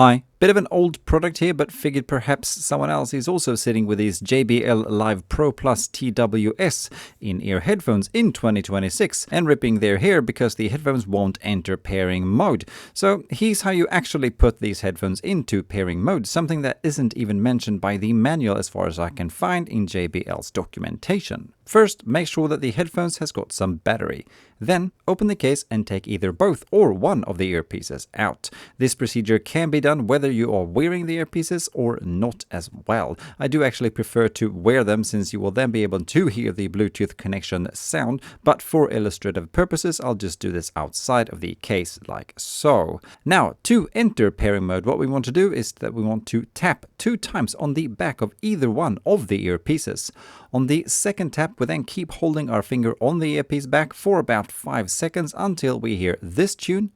Hi, bit of an old product here, but figured perhaps someone else is also sitting with these JBL Live Pro Plus TWS in-ear headphones in 2026 and ripping their hair because the headphones won't enter pairing mode. So here's how you actually put these headphones into pairing mode, something that isn't even mentioned by the manual as far as I can find in JBL's documentation. First, make sure that the headphones has got some battery. Then, open the case and take either both or one of the earpieces out. This procedure can be done whether you are wearing the earpieces or not as well. I do actually prefer to wear them since you will then be able to hear the Bluetooth connection sound, but for illustrative purposes, I'll just do this outside of the case like so. Now, to enter pairing mode, what we want to do is that we want to tap 2 times on the back of either one of the earpieces. On the second tap, we then keep holding our finger on the earpiece back for about 5 seconds until we hear this tune,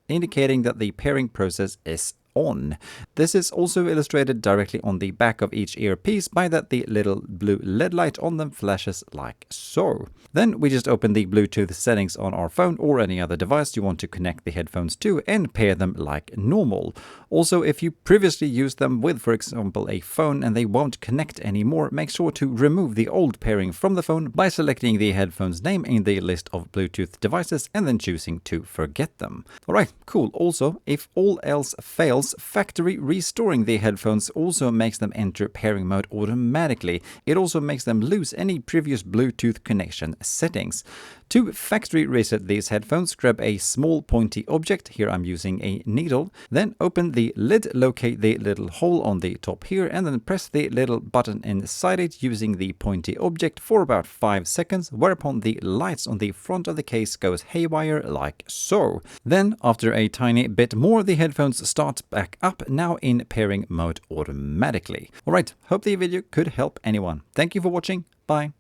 indicating that the pairing process is on. This is also illustrated directly on the back of each earpiece by that the little blue LED light on them flashes like so. Then we just open the Bluetooth settings on our phone or any other device you want to connect the headphones to and pair them like normal. Also, if you previously used them with, for example, a phone and they won't connect anymore, make sure to remove the old pairing from the phone by selecting the headphone's name in the list of Bluetooth devices and then choosing to forget them. Alright, cool. Also, if all else fails, factory restoring the headphones also makes them enter pairing mode automatically. It also makes them lose any previous Bluetooth connection settings. To factory reset these headphones, grab a small pointy object, here I'm using a needle, then open the lid, locate the little hole on the top here, and then press the little button inside it using the pointy object for about 5 seconds, whereupon the lights on the front of the case goes haywire like so. Then, after a tiny bit more, the headphones start back up, now in pairing mode automatically. Alright, hope the video could help anyone. Thank you for watching, bye.